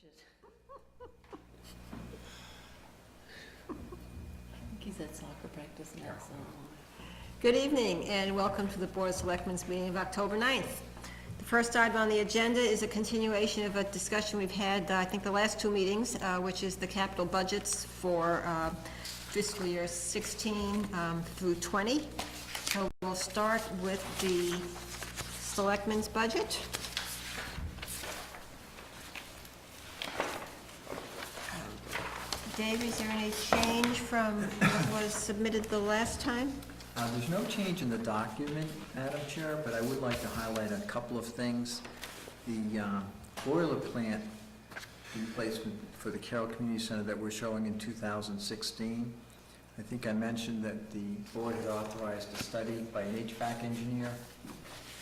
shit. He's at soccer practice now, so. Good evening and welcome to the Board of Selectmen's meeting of October 9th. The first item on the agenda is a continuation of a discussion we've had, I think the last two meetings, which is the capital budgets for fiscal year 16 through 20. So we'll start with the Selectmen's budget. Dave, is there any change from what was submitted the last time? There's no change in the document, Madam Chair, but I would like to highlight a couple of things. The boiler plant replacement for the Carroll Community Center that we're showing in 2016. I think I mentioned that the board had authorized a study by an HVAC engineer.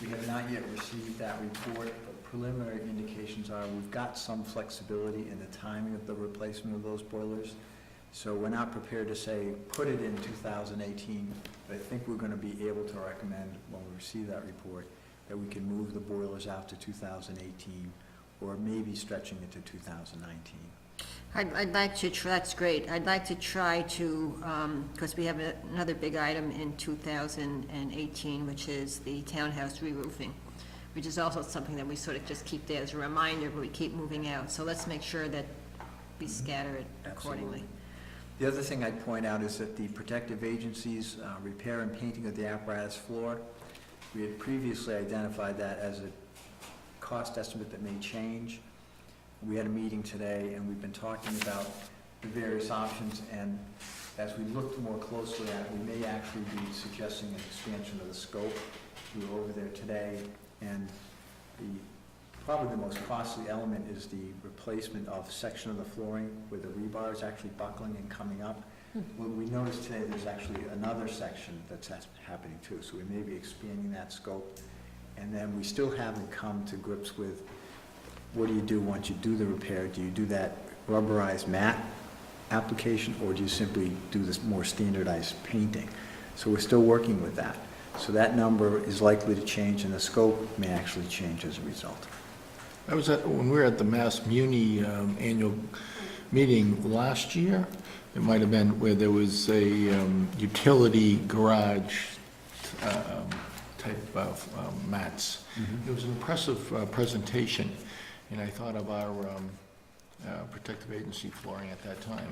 We have not yet received that report, but preliminary indications are we've got some flexibility in the timing of the replacement of those boilers. So we're not prepared to say, put it in 2018, but I think we're going to be able to recommend, when we receive that report, that we can move the boilers out to 2018, or maybe stretching it to 2019. I'd like to try, that's great. I'd like to try to, because we have another big item in 2018, which is the townhouse re-roofing, which is also something that we sort of just keep there as a reminder, but we keep moving out. So let's make sure that we scatter it accordingly. Absolutely. The other thing I'd point out is that the protective agencies' repair and painting of the apparatus floor, we had previously identified that as a cost estimate that may change. We had a meeting today, and we've been talking about the various options, and as we looked more closely at it, we may actually be suggesting an expansion of the scope. We were over there today, and probably the most costly element is the replacement of a section of the flooring where the rebar is actually buckling and coming up. What we noticed today, there's actually another section that's happening too, so we may be expanding that scope. And then we still haven't come to grips with what do you do once you do the repair? Do you do that rubberized mat application, or do you simply do this more standardized painting? So we're still working with that. So that number is likely to change, and the scope may actually change as a result. I was when we were at the Mass Muni annual meeting last year. It might have been where there was a utility garage type of mats. Mm-hmm. It was an impressive presentation, and I thought of our protective agency flooring at that time.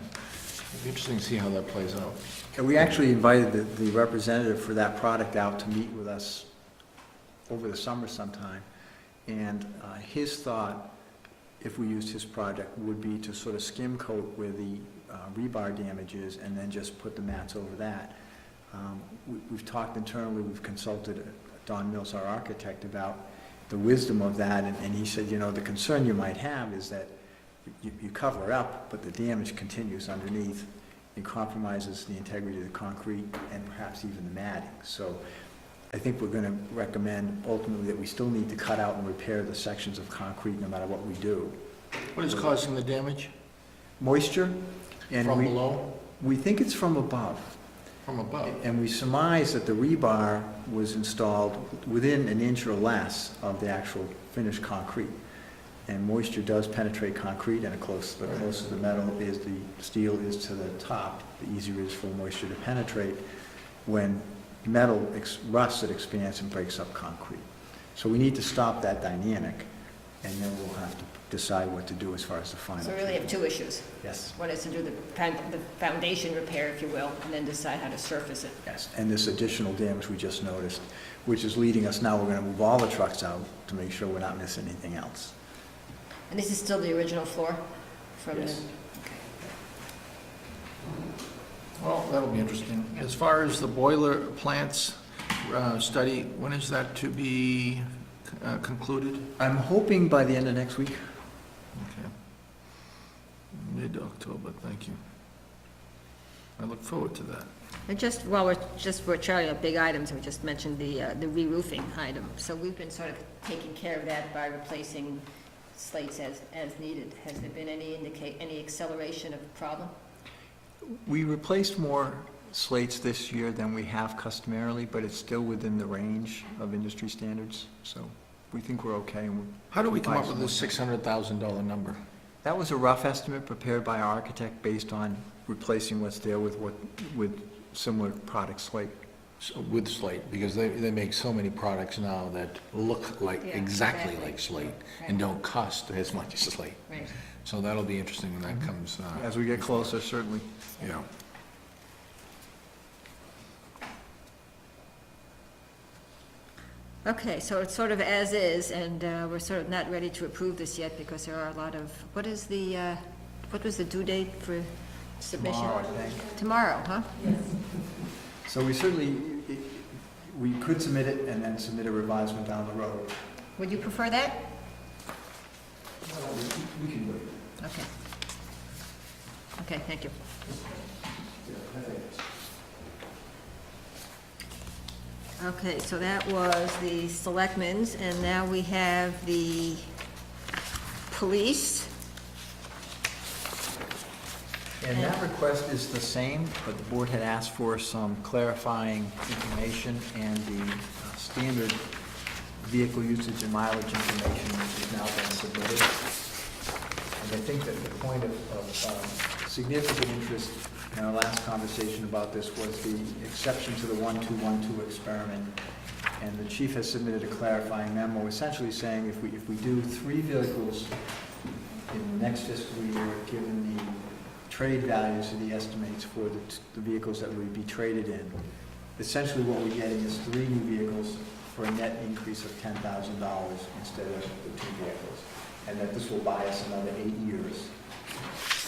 It'd be interesting to see how that plays out. And we actually invited the representative for that product out to meet with us over the summer sometime. And his thought, if we used his project, would be to sort of skim coat where the rebar damage is and then just put the mats over that. We've talked internally, we've consulted Don Mills, our architect, about the wisdom of that, and he said, you know, the concern you might have is that you cover up, but the damage continues underneath and compromises the integrity of the concrete and perhaps even the matting. So I think we're going to recommend ultimately that we still need to cut out and repair the sections of concrete no matter what we do. What is causing the damage? Moisture. And from below? We think it's from above. From above. And we surmise that the rebar was installed within an inch or less of the actual finished concrete. And moisture does penetrate concrete, and the closer the metal is, the steel is to the top, the easier it is for moisture to penetrate. When metal rusts, it expands and breaks up concrete. So we need to stop that dynamic, and then we'll have to decide what to do as far as the final. So we really have two issues. Yes. One is to do the foundation repair, if you will, and then decide how to surface it. Yes, and this additional damage we just noticed, which is leading us now, we're going to move all the trucks out to make sure we're not missing anything else. And this is still the original floor? From Yes. Well, that'll be interesting. As far as the boiler plants study, when is that to be concluded? I'm hoping by the end of next week. Okay. Mid-October, thank you. I look forward to that. And just while we're charting up big items, we just mentioned the re-roofing item. So we've been sort of taking care of that by replacing slates as needed. Has there been any acceleration of the problem? We replaced more slates this year than we have customarily, but it's still within the range of industry standards. So we think we're okay. How do we come up with this $600,000 number? That was a rough estimate prepared by our architect based on replacing what's there with similar products like. With slate, because they make so many products now that look like, Yeah, exactly exactly. like slate, Right. and don't cost as much as slate. Right. So that'll be interesting when that comes, As we get closer, certainly. yeah. Okay, so it's sort of as is, and we're sort of not ready to approve this yet because there are a lot of, what was the due date for submission? Tomorrow, I think. Tomorrow, huh? So we certainly, we could submit it and then submit a revised one down the road. Would you prefer that? We can wait. Okay. Okay, thank you. Okay, so that was the selectmen's, and now we have the police. And that request is the same, but the board had asked for some clarifying information and the standard vehicle usage and mileage information, which has now been submitted. And I think that the point of significant interest in our last conversation about this was the exception to the 1-2-1-2 experiment. And the chief has submitted a clarifying memo, essentially saying if we do 3 vehicles in the next fiscal year, given the trade values that he estimates for the vehicles that would be traded in, essentially what we're getting is 3 new vehicles for a net increase of $10,000 instead of the 2 vehicles. And that this will buy us another 8 years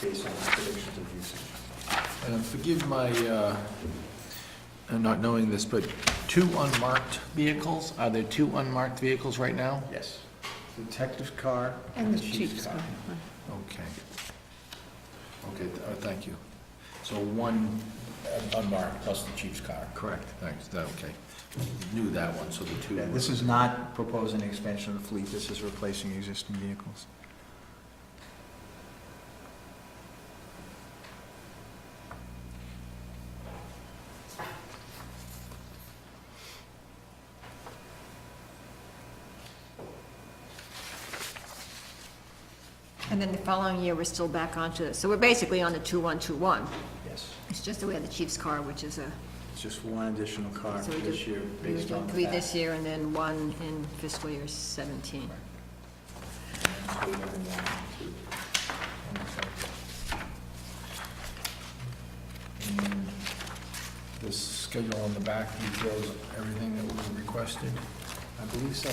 based on the predictions of usage. Forgive my, not knowing this, but 2 unmarked vehicles, are there 2 unmarked vehicles right now? Yes. The detective's car And the chief's car. Okay. Okay, thank you. So 1 unmarked plus the chief's car? Correct. Thanks, okay. Knew that one, so the 2. Yeah, this is not proposing an expansion of the fleet, this is replacing existing vehicles. And then the following year, we're still back onto this. So we're basically on the 2-1-2-1. Yes. It's just that we have the chief's car, which is a, It's just 1 additional car so we do, this year we would based do on the 3 fact. this year and then 1 in fiscal year 17. And the schedule on the back details everything that was requested? I believe so.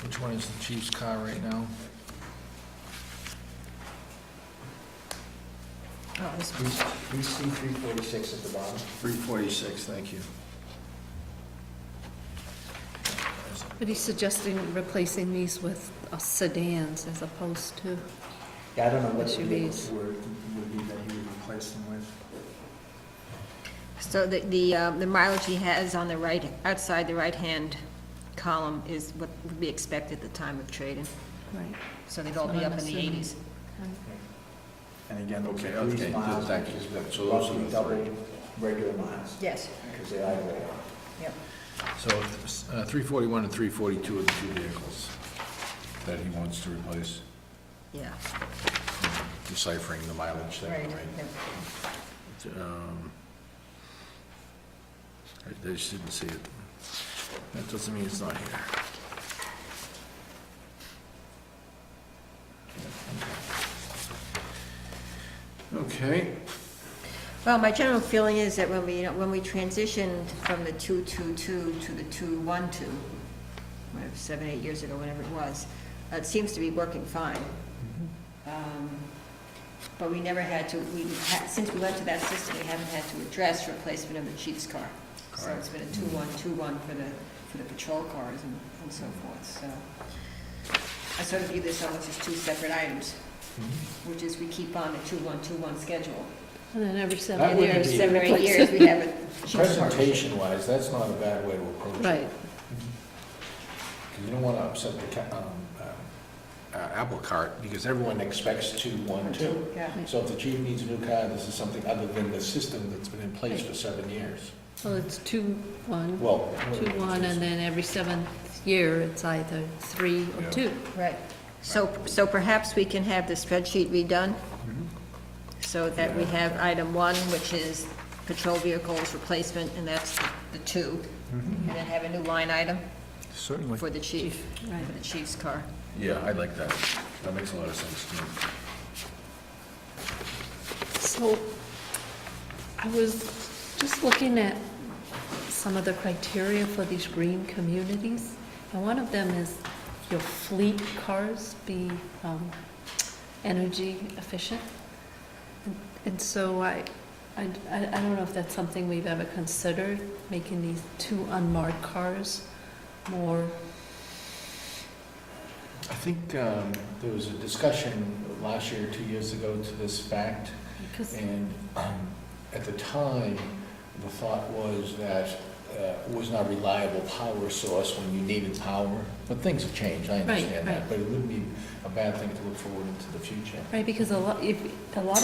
Which one is the chief's car right now? Oh, this We see 346 at the bottom. 346, thank you. But he's suggesting replacing these with sedans as opposed to, Yeah, I don't know what the SUVs. vehicles would be that he would replace them with. So the mileage he has on the right, outside the right-hand column is what would be expected at the time of trading. right. So they'd all be So up I'm in the assuming- 80s. And again, those Okay, are okay, police miles, thank which you. is So those are roughly the double 3. regular miles, Yes. because they idle. Yep. So 341 and 342 are the 2 vehicles that he wants to replace, Yeah. deciphering the mileage thing, Right. right? Yep. I just didn't see it. That doesn't mean it's not here. Okay. Well, my general feeling is that when we transitioned from the 2-2-2 to the 2-1-2, whatever, 7, 8 years ago, whatever it was, it seems to be working fine. But we never had to, since we went to that system, we haven't had to address replacement of the chief's car. So it's been a 2-1-2-1 for the patrol cars and so forth, so. I sort of view this almost as 2 separate items, which is we keep on the 2-1-2-1 schedule. And then every That 7 wouldn't years. be- 7 or 8 replace years, it. we have a chief's car. Presentation-wise, that's not a bad way to approach it. Right. Because you don't want to upset the apple cart, because everyone expects 2, 1, 2. Yeah. So if the chief needs a new car, this is something other than the system that's been in place for 7 years. So it's 2-1, Well. 2-1, and then every 7th year, it's either 3 or Yeah. 2. Right. So perhaps we can have the spreadsheet redone, so that we have item 1, which is patrol vehicles replacement, and that's the 2. And then have a new line item Certainly. for the chief, Right. for the chief's car. Yeah, I like that. That makes a lot of sense to me. So, I was just looking at some of the criteria for these green communities, and one of them is your fleet cars be energy efficient. And so I don't know if that's something we've ever considered, making these 2 unmarked cars more, I think there was a discussion last year, 2 years ago, to this fact, because, and at the time, the thought was that it was not a reliable power source when you needed power, but things have changed, I understand that, right. but it wouldn't be a bad thing to look forward into the future. right, because a lot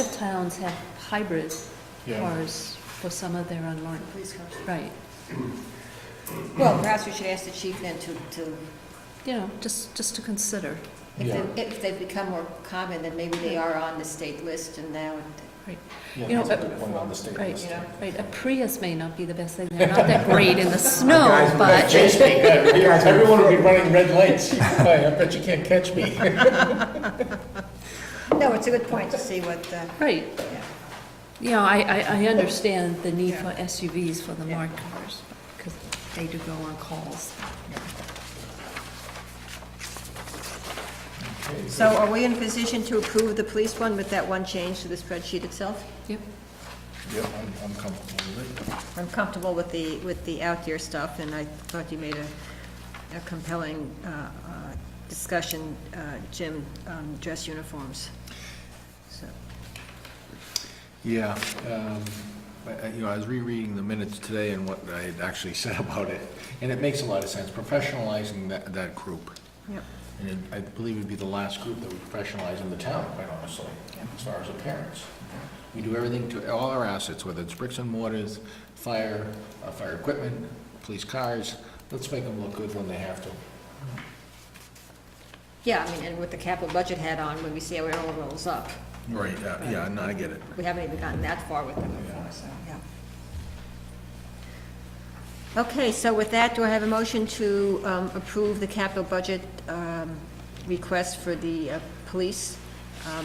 of towns have hybrid Yeah. cars for some of their unmarked, Police cars. right. Well, perhaps we should ask the chief then to, You know, just to consider. Yeah. if they've become more common, then maybe they are on the state list, and now, Yeah, You know, that's a good point on the state right, list. you know. Right, a Prius may not be the best thing, they're not that great in the snow, but, Chase me, everyone will be running red lights. I bet you can't catch me. No, it's a good point to see what, right. You know, I understand the need Yeah. for SUVs for the Yeah. marked cars, because they do go on calls. Okay, so are we in a position to approve the police one with that one change to the spreadsheet itself? Yep, Yep, I'm comfortable with it. I'm comfortable with the out year stuff, and I thought you made a compelling discussion, Jim, on dress uniforms. So, Yeah, I was rereading the minutes today and what I had actually said about it, and it makes a lot of sense, professionalizing that group. Yep. And I believe it'd be the last group that we professionalize in the town, quite honestly, as far as appearance. We do everything to all our assets, whether it's bricks and mortars, fire equipment, police cars, let's make them look good when they have to. Yeah, I mean, and with the capital budget hat on, when we see how it all rolls up, Right, yeah, no, I get it. we haven't even gotten that far with them before, so, yeah. Okay, so with that, do I have a motion to approve the capital budget request for the police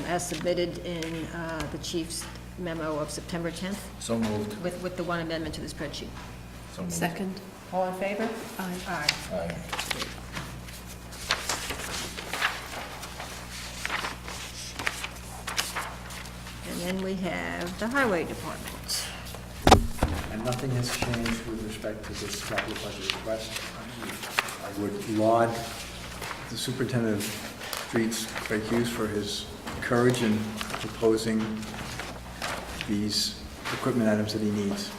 as submitted in the chief's memo of September 10th, So moved. with the one amendment to the spreadsheet? So moved. second, All in favor? aye. Aye. Aye. And then we have the highway department. And nothing has changed with respect to this capital budget request. I would laud the superintendent of streets, Craig Hughes, for his courage in proposing these equipment items that he needs.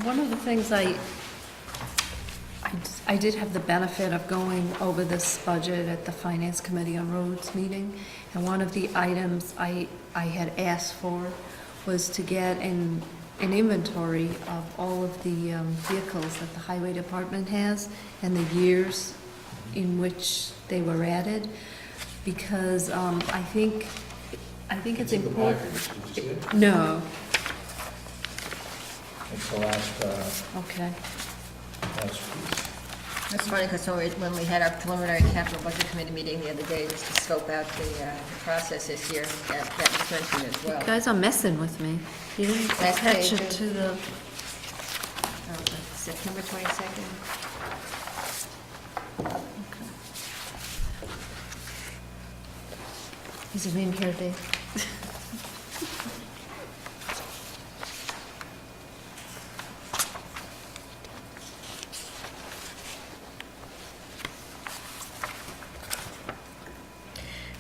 One of the things I did have the benefit of going over this budget at the Finance Committee on Roads meeting, and one of the items I had asked for was to get an inventory of all of the vehicles that the Highway Department has and the years in which they were added, because I think it's It's in the important. package. Did you see it? No, It's the last piece. That's funny, because when we had our preliminary capital budget committee meeting the other day, just to scope out the process this year, that was mentioned as well. you guys are messing with me. You didn't Last attach page, it to the, September 22nd. is it in here, Dave?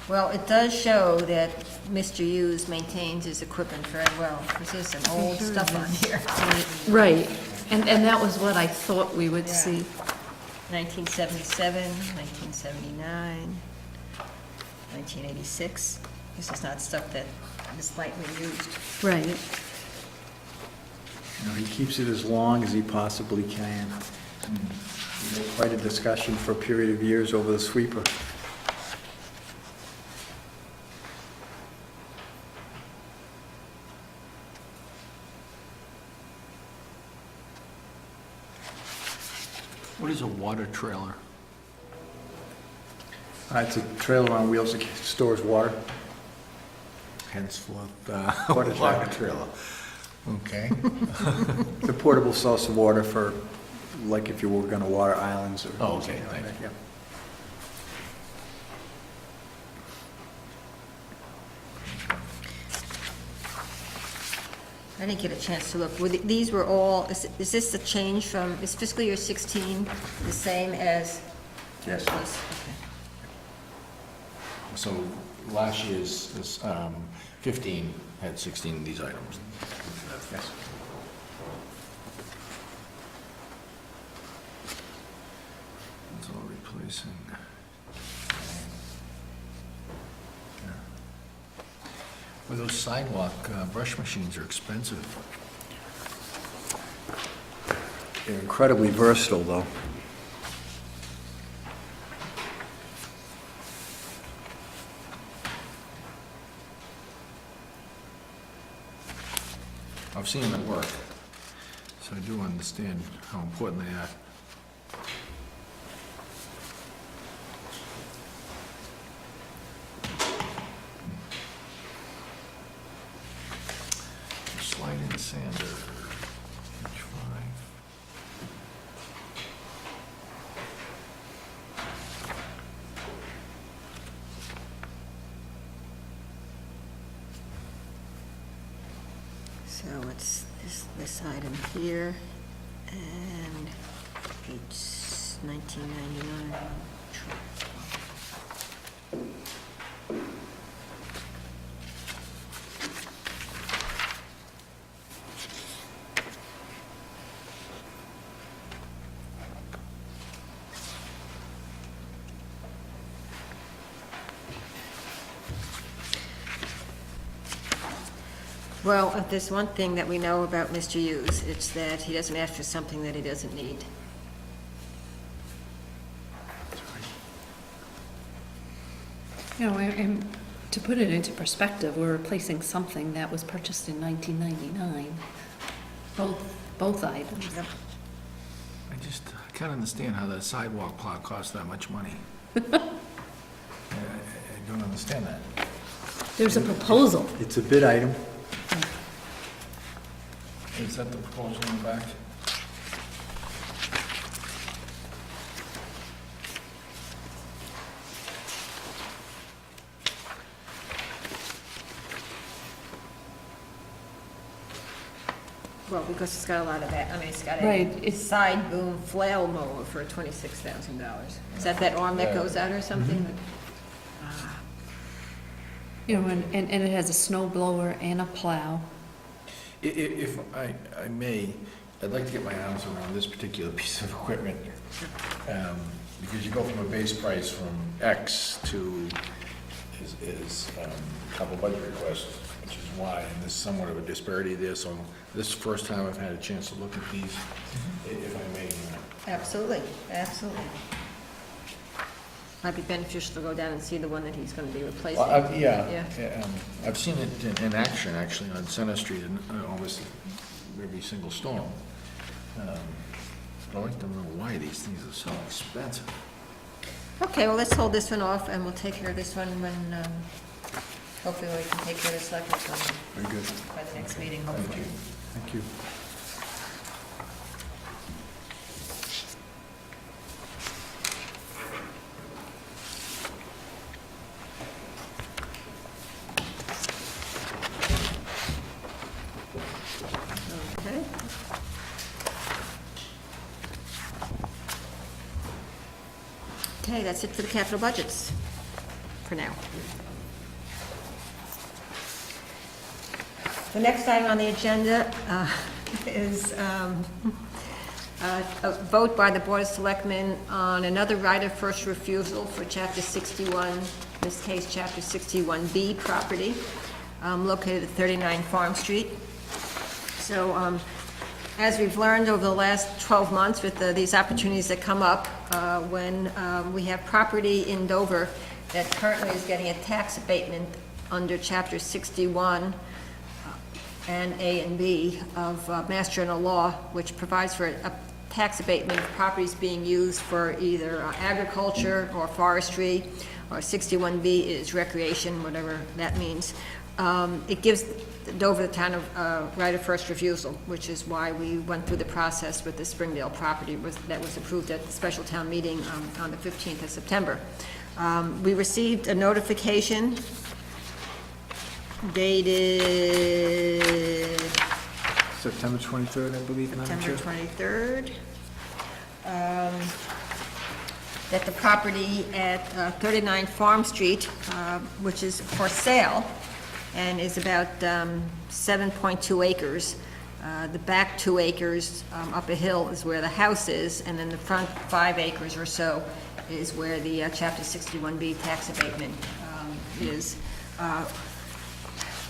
Well, it does show that Mr. Hughes maintains his equipment very well, because there's some old stuff on here. Right, and that was what I thought we would Yeah. see. 1977, 1979, 1986. This is not stuff that is lightly used. Right. You know, he keeps it as long as he possibly can. We had quite a discussion for a period of years over the sweeper. What is a water trailer? It's a trailer on wheels that stores water. Henceforth, Water water trailer. Okay. It's a portable source of water for, like, if you were gonna water islands or Oh, okay, something like thank that, yeah. I didn't get a chance to look. These were all, is this a change from, is fiscal year 16 the same as? Yes. was? Okay. So last year's, 15 had 16 of these items. Yes. It's all replacing. Well, those sidewalk brush machines are expensive. They're incredibly versatile, though. I've seen them at work, so I do understand how important they are. Slide-in sander, H5. So it's this item here, and it's 1999. Well, if there's one thing that we know about Mr. Hughes, it's that he doesn't ask for something that he doesn't need. You know, and to put it into perspective, we're replacing something that was purchased in 1999. Both items. I can't understand how that sidewalk plow costs that much money. I don't understand that. There's a proposal. It's a bid item. Is that the proposal in the back? Well, because it's got a lot of that, I mean, it's got Right, a it's- side boom flail mower for $26,000. Is that arm that goes out or something? You know, and it has a snow blower and a plow. If I may, I'd like to get my arms around this particular piece of equipment. Because you go from a base price from X to is a couple budget requests, which is why, and there's somewhat of a disparity there, so this is the first time I've had a chance to look at these, if I may. Absolutely, absolutely. Might be beneficial to go down and see the one that he's gonna be replacing. Yeah, Yeah. I've seen it in action, actually, on Center Street, in almost every single storm. I'd like to know why these things are so expensive. Okay, well, let's hold this one off, and we'll take care of this one when, hopefully we can take care of the selectmen's one Very good. by the next meeting, Thank hopefully. you. Thank you. Okay. Okay, that's it for the capital budgets, for now. The next item on the agenda is A vote by the Board of Selectmen on another right of first refusal for Chapter 61, in this case, Chapter 61B property, located at 39 Farm Street. So, as we've learned over the last 12 months with these opportunities that come up, when we have property in Dover that currently is getting a tax abatement under Chapter 61 and A and B of Mass General Law, which provides for a tax abatement of properties being used for either agriculture or forestry, or 61B is recreation, whatever that means. It gives Dover, the town, of right of first refusal, which is why we went through the process with the Springdale property that was approved at the special town meeting on the 15th of September. We received a notification dated September 23rd, I believe, Madam Chair. September 23rd, that the property at 39 Farm Street, which is for sale and is about 7.2 acres. The back 2 acres up a hill is where the house is, and then the front 5 acres or so is where the Chapter 61B tax abatement is.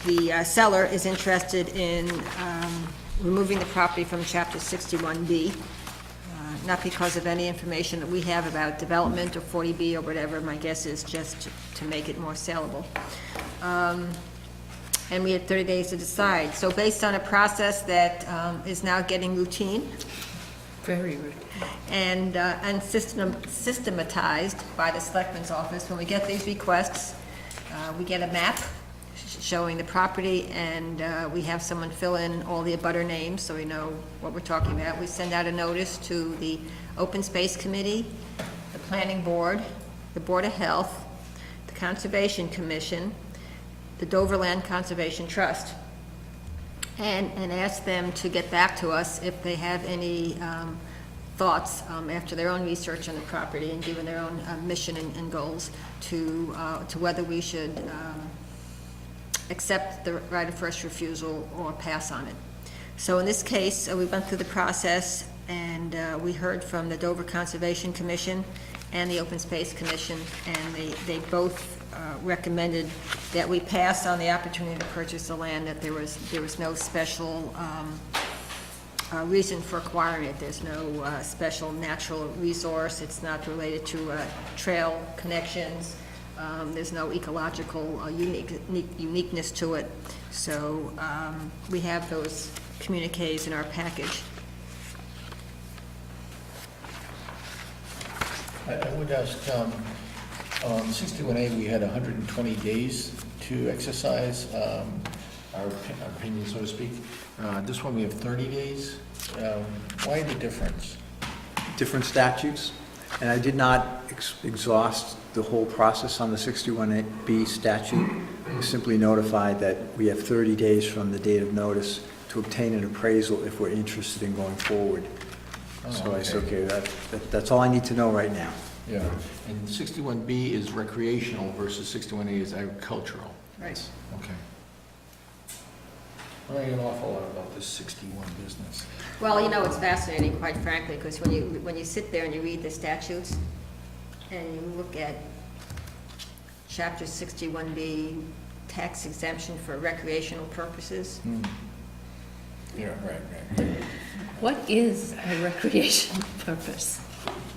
The seller is interested in removing the property from Chapter 61B, not because of any information that we have about development or 40B or whatever. My guess is just to make it more saleable. And we had 30 days to decide. So based on a process that is now getting routine Very rude. and systematized by the Selectmen's office, when we get these requests, we get a map showing the property, and we have someone fill in all the abutter names so we know what we're talking about. We send out a notice to the Open Space Committee, the Planning Board, the Board of Health, the Conservation Commission, the Dover Land Conservation Trust, and ask them to get back to us if they have any thoughts after their own research on the property and given their own mission and goals to whether we should accept the right of first refusal or pass on it. So in this case, we went through the process, and we heard from the Dover Conservation Commission and the Open Space Commission, and they both recommended that we pass on the opportunity to purchase the land, that there was no special reason for acquiring it. There's no special natural resource. It's not related to trail connections. There's no ecological uniqueness to it. So we have those communiques in our package. I would ask, on 61A, we had 120 days to exercise our opinion, so to speak. This one, we have 30 days. Why the difference? Different statutes, and I did not exhaust the whole process on the 61B statute. I was simply notified that we have 30 days from the date of notice to obtain an appraisal if we're interested in going forward. So I said, okay, that's all I need to know right now. Yeah, and 61B is recreational versus 61A is agricultural. Right. Okay. I know an awful lot about this 61 business. Well, you know, it's fascinating, quite frankly, because when you sit there and you read the statutes, and you look at Chapter 61B, tax exemption for recreational purposes. Yeah, right. What is a recreation purpose?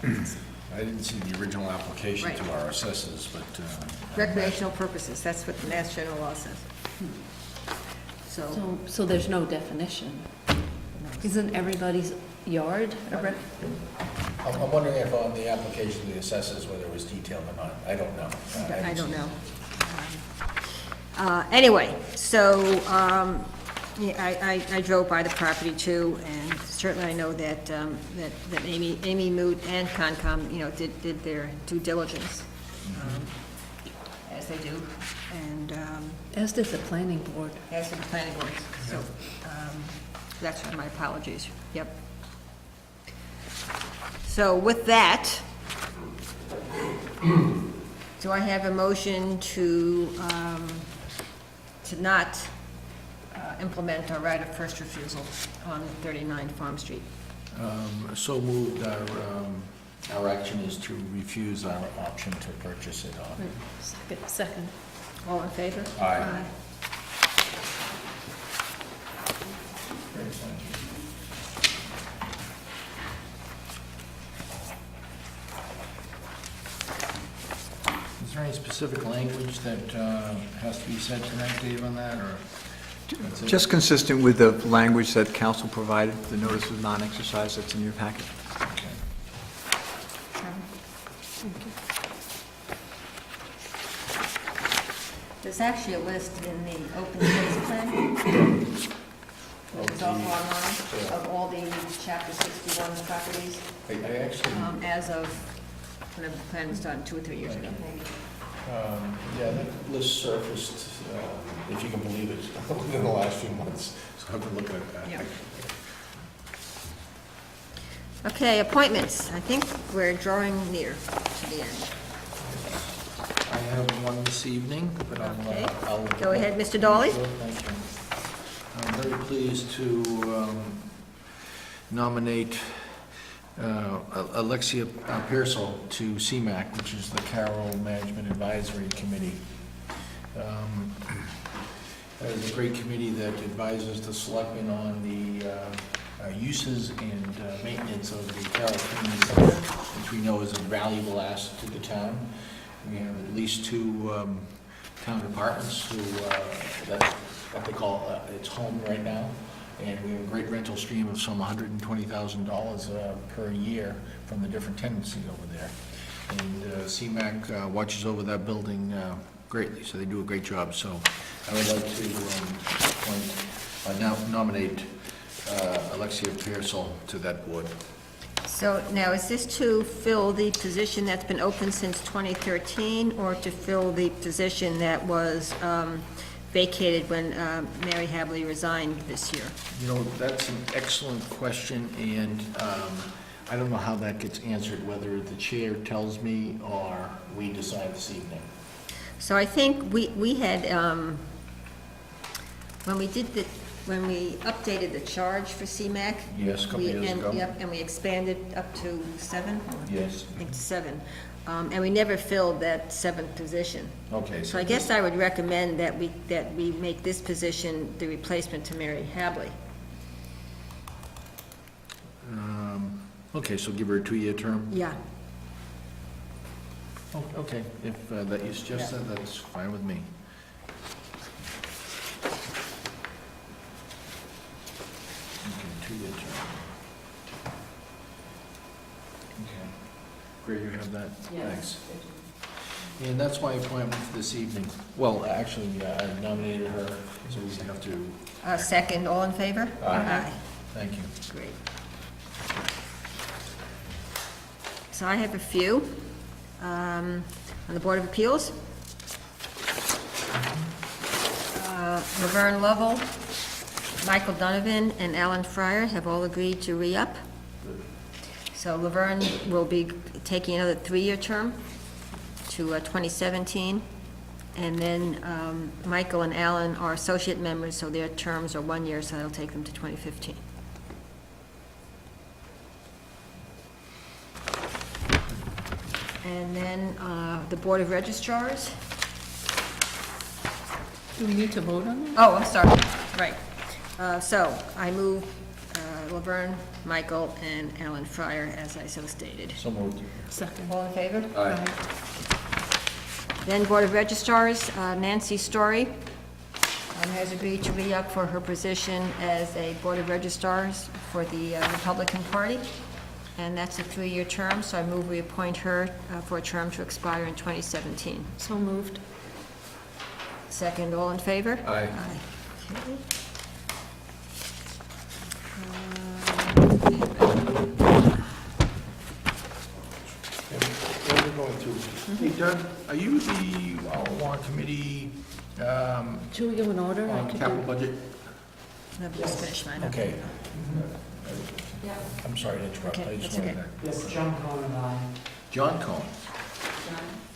I didn't see the original application Right. to our assessors, but. Recreational purposes, that's what the Mass General Law says. So, So there's no definition. Isn't everybody's yard a rec? I'm wondering if on the application to the assessors, whether it was detailed or not. I don't know. I don't know. Anyway, so, yeah, I drove by the property too, and certainly I know that Amy Moot and Concom, you know, did their due diligence, as they do, and, As does the planning board. as did the planning board, so, that's my apologies, yep. So with that, do I have a motion to not implement our right of first refusal on 39 Farm Street? So moved, our action is to refuse our option to purchase it on. Right, second. All in favor? Aye. Great, thank you. Is there any specific language that has to be said tonight, Dave, on that, or? that's it? Just consistent with the language that council provided, the notice of non-exercise that's in your packet. Okay. There's actually a list in the open space plan, which is also online, of all the chapter 61 properties, I actually, as of, whenever the plan was done, 2 or 3 years ago. yeah, that list surfaced, if you can believe it, within the last few months, so I've been looking at that. Yeah. Okay, appointments. I think we're drawing near to the end. I have one this evening, but Okay. I'll. Go ahead, Mr. Dolly. Sure, thank you. I'm very pleased to nominate Alexia Pearsall to CMAC, which is the Carroll Management Advisory Committee. That is a great committee that advises the selectmen on the uses and maintenance of the Carroll Community Center, which we know is a valuable asset to the town. We have at least 2 town departments who, that's what they call its home right now. And we have a great rental stream of some $120,000 per year from the different tenancies over there. And CMAC watches over that building greatly, so they do a great job. So I would like to nominate Alexia Pearsall to that board. So now, is this to fill the position that's been open since 2013, or to fill the position that was vacated when Mary Habley resigned this year? You know, that's an excellent question, and I don't know how that gets answered, whether the chair tells me or we decide this evening. So I think we had, when we updated the charge for CMAC. Yes, a couple years ago. Yep, and we expanded up to 7? Yes. I think 7. And we never filled that 7th position. Okay. So I guess I would recommend that we make this position the replacement to Mary Habley. Okay, so give her a 2-year term? Yeah. Oh, okay, if that you suggest that, that's fine with me. Okay, 2-year term. Okay. Great, you have that? Thanks. And that's my appointment for this evening. Well, actually, I nominated her, so we have to, Second, all in favor? Aye. Thank you. Great. So I have a few. On the Board of Appeals. Laverne Lovell, Michael Donovan, and Alan Fryer have all agreed to re-up. So Laverne will be taking another 3-year term to 2017. And then Michael and Alan are associate members, so their terms are 1 year, so that'll take them to 2015. And then the Board of Registrars. Do we need to vote on that? Oh, I'm sorry, right. So I move Laverne, Michael, and Alan Fryer, as I so stated. So moved. Second. All in favor? Aye. Then Board of Registrars, Nancy Story has agreed to re-up for her position as a Board of Registrars for the Republican Party. And that's a 3-year term, so I move we appoint her for a term to expire in 2017. So moved. Second, all in favor? Aye. Okay. What are we going through? Hey, Doug, are you the warrant committee Should we go in order? I on could capital do- budget? Let me just finish mine. Okay. I'm sorry to interrupt. Okay, I just that's wanted okay. to- Yes, John Cohen and I. John Cohen,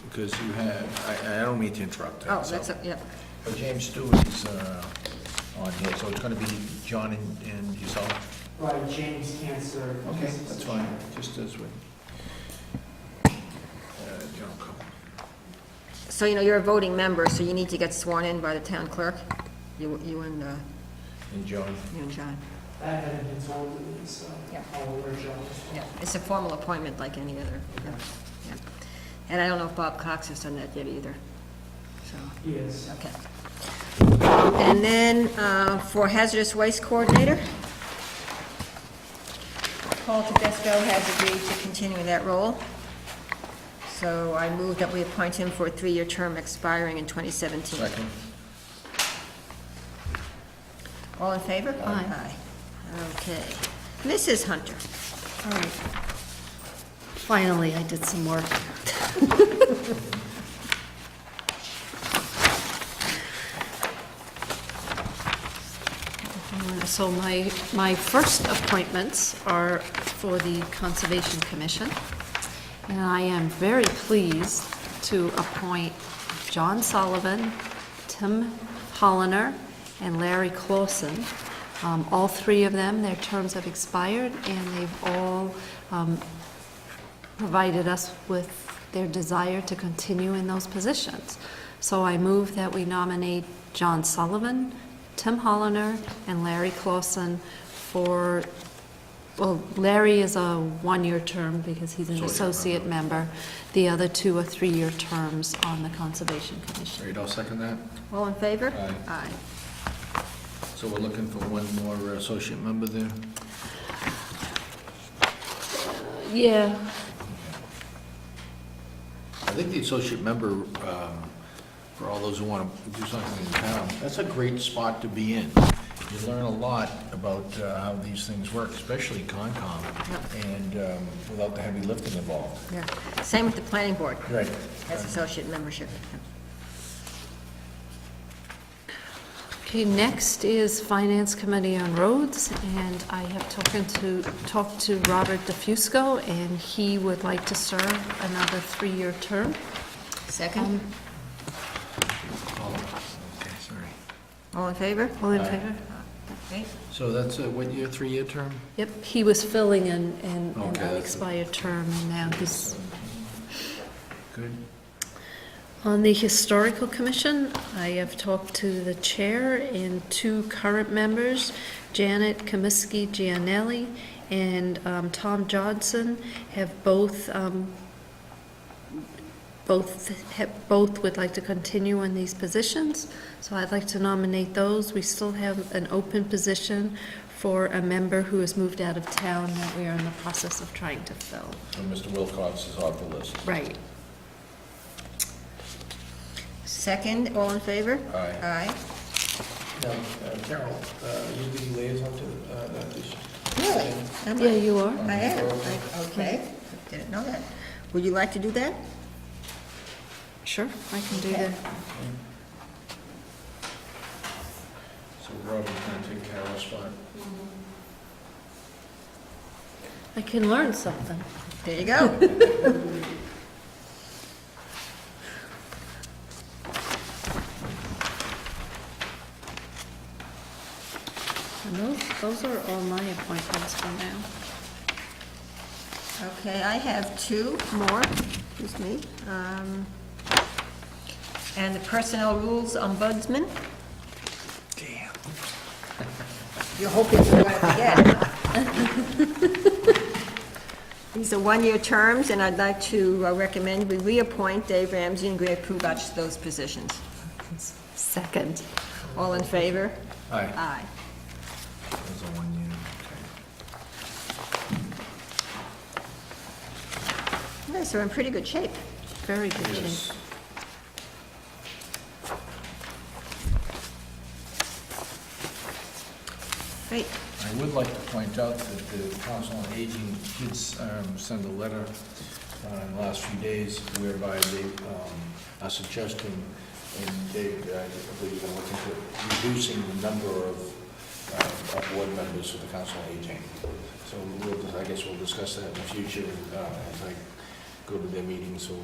because you had, I don't mean to interrupt. Oh, so- that's, yep. But James Stewart is on here, so it's going to be John and yourself? Right, James can't serve. Okay, that's fine, just as we. General Cole. So, you know, you're a voting member, so you need to get sworn in by the town clerk, you and And Joan. John. That hadn't been told to me, so Yeah. I'll alert John. Yeah, it's a formal appointment like any other. Yeah. And I don't know if Bob Cox has done that yet either, so, He is. okay. And then for hazardous waste coordinator, Paul Tedesco has agreed to continue in that role. So I move that we appoint him for a 3-year term expiring in 2017. Second. All in favor? Aye. Okay. Mrs. Hunter. All right. Finally, I did some work. So my first appointments are for the Conservation Commission. And I am very pleased to appoint John Sullivan, Tim Holliner, and Larry Clausen. All three of them, their terms have expired, and they've all provided us with their desire to continue in those positions. So I move that we nominate John Sullivan, Tim Holliner, and Larry Clausen for, well, Larry is a 1-year term because he's an associate member. The other two are 3-year terms on the Conservation Commission. Great, I'll second that. All in favor? Aye. Aye. So we're looking for one more associate member there? Yeah, I think the associate member, for all those who want to do something in town, that's a great spot to be in. You learn a lot about how these things work, especially Concom, and without the heavy lifting involved. Yeah. Same with the planning board. Right. Has associate membership. okay, next is Finance Committee on Roads, and I have talked to Robert DeFusco, and he would like to serve another 3-year term. Second? Oh, okay, sorry. All in favor? All in Aye. favor? Okay. So that's a what year, 3-year term? Yep, he was filling an Okay, that's- unexpired term, and now he's Good. on the Historical Commission. I have talked to the chair and 2 current members, Janet Comiskey Gianelli and Tom Johnson, have both would like to continue in these positions. So I'd like to nominate those. We still have an open position for a member who has moved out of town that we are in the process of trying to fill. So Mr. Wilcox is off the list. Right. Second, all in favor? Aye. Aye. Now, Carol, you the liaison to that issue? Really? Am I? Yeah, you are. I am. Okay. Didn't know that. Would you like to do that? Sure, I can do Okay. that. So Robert's going to take Carol's spot. I can learn something. There you go. And those are all my appointments for now. Okay, I have 2 more, excuse me. And the Personnel Rules Ombudsman. Damn. You're hoping you're going to forget. These are 1-year terms, and I'd like to recommend we reappoint Dave Ramsey and Greg Prubach to those positions. Second. All in favor? Aye. Aye. That's a 1 year, Okay, so we're in pretty good shape. Very good okay. shape. Yes. Great. I would like to point out that the Council on Aging did send a letter in the last few days whereby they are suggesting, and Dave, I believe you're going to look into reducing the number of board members for the Council on Aging. So I guess we'll discuss that in the future as I go to their meetings, so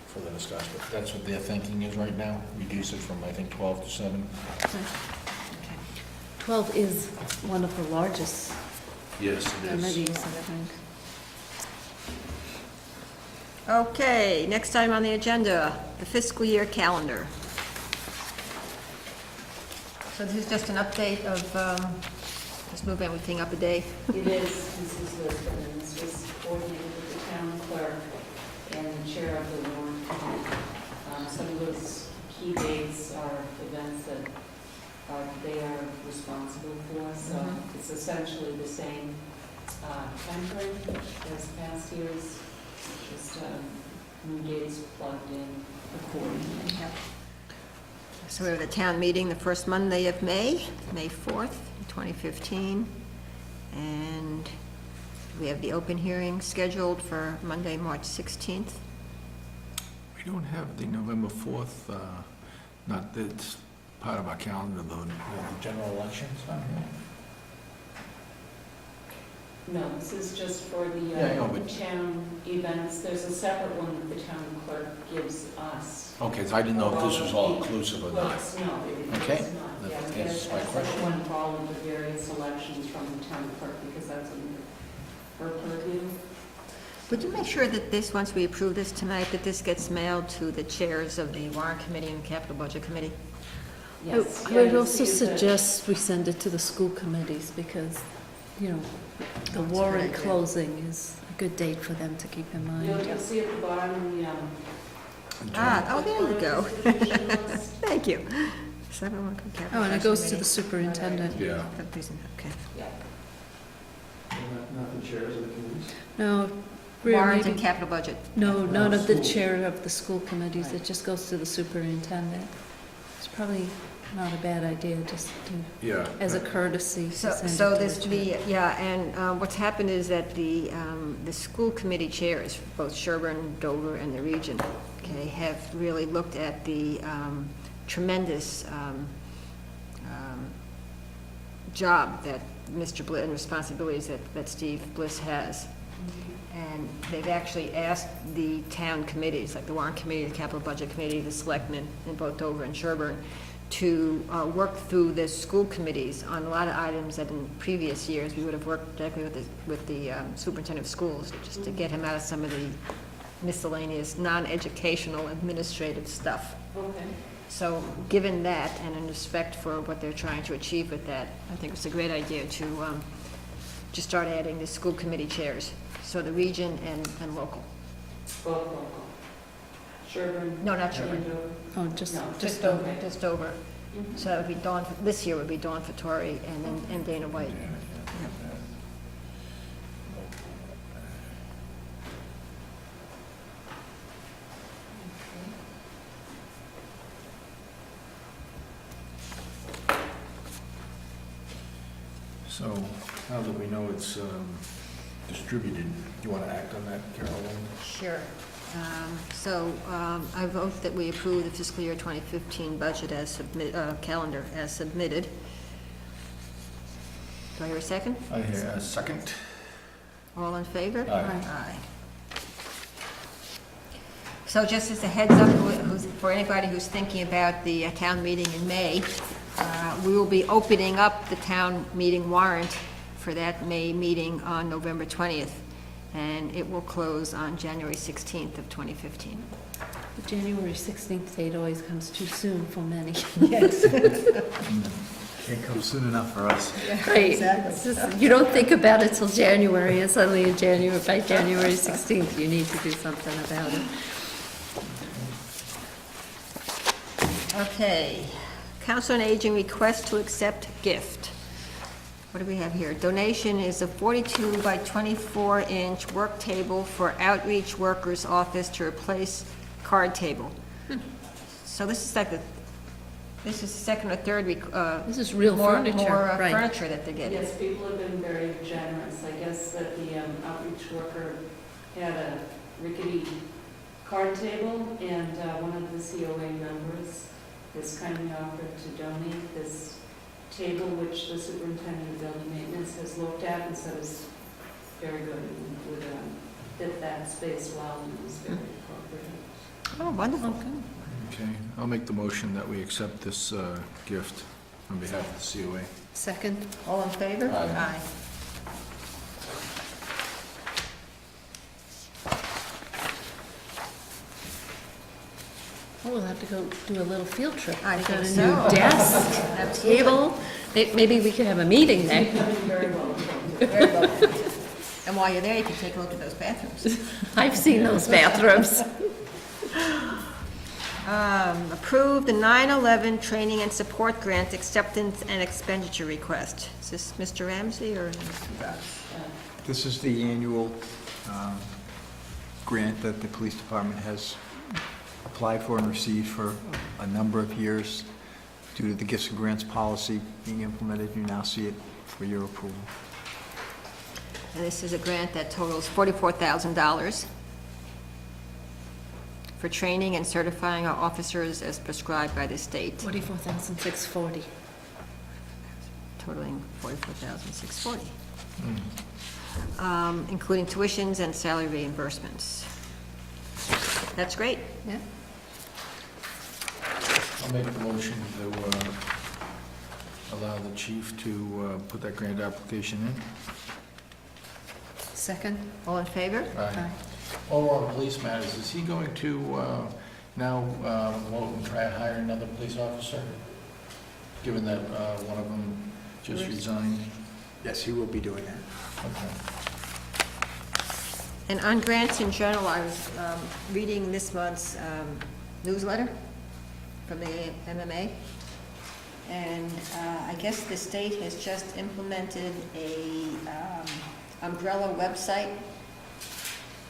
further discuss. But that's what their thinking is right now, reduce it from, I think, 12 to 7. 12 is one of the largest Yes, it is. Committees, I think. Okay, next item on the agenda, the fiscal year calendar. So this is just an update of, just move everything up a day. It is, Mrs. Lisbon, and this was coordinated with the town clerk and the chair of the warrant committee. Some of those key dates are events that they are responsible for, so it's essentially the same timeframe as past years, just new dates plugged in accordingly. So we have the town meeting the first Monday of May, May 4th, 2015. And we have the open hearing scheduled for Monday, March 16th. We don't have the November 4th, not that's part of our calendar, though, the general elections on here. No, this is just for the Yeah, I know, but- town events. There's a separate one that the town clerk gives us. Okay, so I didn't know if this was all inclusive or Well, not. it's not, it Okay, is not. that Yeah, we answers get my a separate question. one for all of the various elections from the town clerk, because that's under her purview. Would you make sure that this, once we approve this tonight, that this gets mailed to the chairs of the warrant committee and capital budget committee? Yes. I Yeah, would you also see the- suggest we send it to the school committees because, you know, the That's a warrant good idea. closing is a good date for them to keep in mind. You'll see at the bottom, the, Oh, there you go. distribution list. Thank you. 7-1 capital Oh, and it budget goes to the committee. superintendent. Yeah. Okay. Yeah. Not the chairs of the committees? No, Rhea, Warrant and maybe, capital budget. no, none of the School. chair of the school committees. It just goes to the superintendent. It's probably not a bad idea, just to, Yeah. as a courtesy, to So, send it so to this, the the, chair. yeah, and what's happened is that the school committee chairs, both Sherburne, Dover, and the region, okay, have really looked at the tremendous job that Mr. Bliss, and responsibilities that Steve Bliss has. And they've actually asked the town committees, like the warrant committee, the capital budget committee, the selectmen in both Dover and Sherburne, to work through the school committees on a lot of items that in previous years, we would have worked directly with the superintendent of schools, just to get him out of some of the miscellaneous, non-educational, administrative stuff. Okay. So, given that, and in respect for what they're trying to achieve with that, I think it's a great idea to start adding the school committee chairs, so the region and local. Both local. Sherburne? No, not Sherburne. and Dover? Oh, just, No, Just over, okay. just over. Mhm. So that would be Dawn, this year would be Dawn Fattori and Dana White. So, now that we know it's distributed, do you want to act on that, Carolyn? Sure. So I vote that we approve the fiscal year 2015 budget as calendar as submitted. Do I hear a second? I hear a second. All in favor? Aye. Aye. So just as a heads up, for anybody who's thinking about the town meeting in May, we will be opening up the town meeting warrant for that May meeting on November 20th, and it will close on January 16th of 2015. the January 16th date always comes too soon for many. Yes. Can't come soon enough for us. Right. Exactly. It's just- you don't think about it till January, and suddenly in January, by January 16th, you need to do something about it. Okay. Council on Aging request to accept gift. What do we have here? Donation is a 42 by 24-inch work table for outreach workers' office to replace card table. So this is like this is second or third This is real furniture, more right. furniture that they're getting. Yes, people have been very generous. I guess that the outreach worker had a rickety card table, and one of the COA members has kindly offered to donate this table, which the superintendent of building maintenance has looked at and said is very good and would fit that space well and is very appropriate. Oh, wonderful. Okay, I'll make the motion that we accept this gift on behalf of the COA. Second? All in favor? Aye. Oh, we'll have to go do a little field trip. I We think got a so. new desk, Absolutely. table. Maybe we could have a meeting there. Very well. Very well. And while you're there, you can take a look at those bathrooms. I've seen those bathrooms. Approve the 9/11 Training and Support Grant Acceptance and Expenditure Request. Is this Mr. Ramsey or Mr. Brown? This is the annual grant that the police department has applied for and received for a number of years. Due to the gifts and grants policy being implemented, you now see it for your approval. And this is a grant that totals $44,000 for training and certifying our officers as prescribed by the state, 44,640. totaling $44,640, including tuitions and salary reimbursements. That's great. Yeah. I'll make the motion to allow the chief to put that grant application in. Second? All in favor? Aye. Over on police matters, is he going to now vote and try to hire another police officer? Given that one of them just resigned? Yes, he will be doing that. Okay. And on grants in general, I was reading this month's newsletter from the MMA. And I guess the state has just implemented a umbrella website,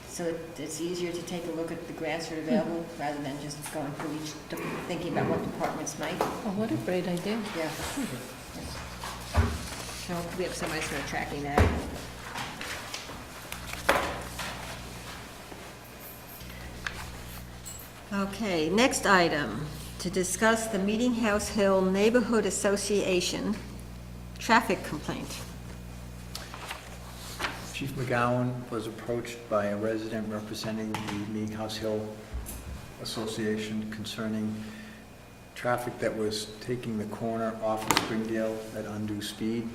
so that it's easier to take a look at the grants that are available, rather than just going through thinking about what departments might. Oh, what a great idea. Yeah. So we have somebody sort of tracking that. Okay, next item, to discuss the Meeting House Hill Neighborhood Association traffic complaint. Chief McGowan was approached by a resident representing the Meeting House Hill Association concerning traffic that was taking the corner off of Springdale at undue speed.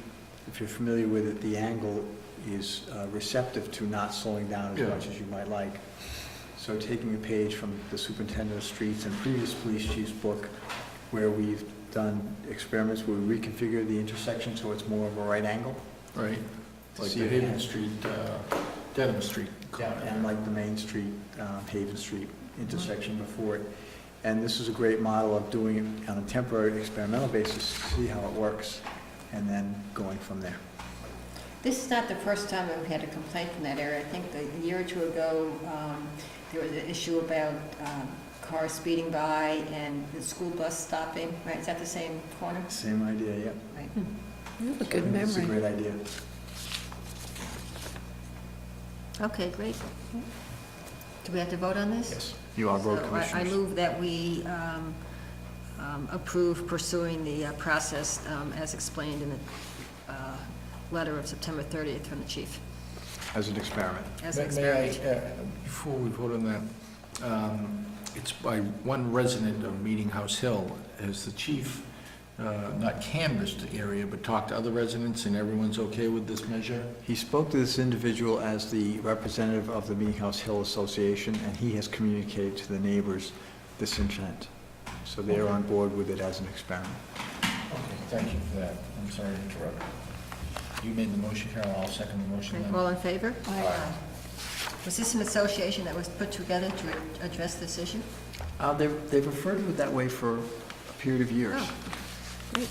If you're familiar with it, the angle is receptive to not slowing down as much as you might like. So taking a page from the superintendent of streets and previous police chief's book, where we've done experiments where we reconfigure the intersection so it's more of a right angle. Right, like See the it Haven again. Street, Dedham Street. And like the Main Street, Haven Street intersection before it. And this is a great model of doing it on a temporary experimental basis, to see how it works, and then going from there. This is not the first time that we've had a complaint from that area. I think a year or two ago, there was an issue about cars speeding by and the school bus stopping, right? Is that the same corner? Same idea, yeah. Right. You have a good It's a memory. great idea. Okay, great. Do we have to vote on this? Yes. You are road So I commissioners. move that we approve pursuing the process as explained in the letter of September 30th from the chief, As an experiment. as an May I, experiment. before we vote on that, it's by one resident of Meeting House Hill. Has the chief not canvassed the area, but talked to other residents, and everyone's okay with this measure? He spoke to this individual as the representative of the Meeting House Hill Association, and he has communicated to the neighbors this intent. So they are on board with it as an experiment. Okay, thank you for that. I'm sorry to interrupt. You made the motion, Carol, I'll second the motion then. All in favor? Aye. Was this an association that was put together to address this issue? They've referred to it that way for a period of years. Oh, great.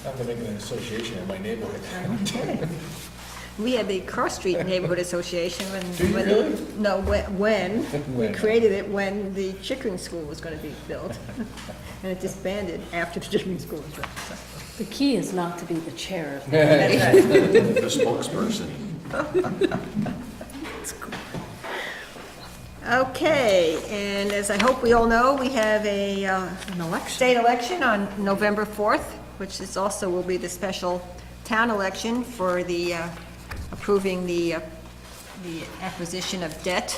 I'm gonna make an association in my neighborhood. We had the Cross Street Neighborhood Association when. Do you when- really? No, when, we When? created it when the Chickering School was gonna be built. And it disbanded after the Chickering School was built. So, The key is not to be the chair of the that's right. The spokesperson. Okay, and as I hope we all know, we have an election. state election on November 4th, which is also will be the special town election for the, approving the acquisition of debt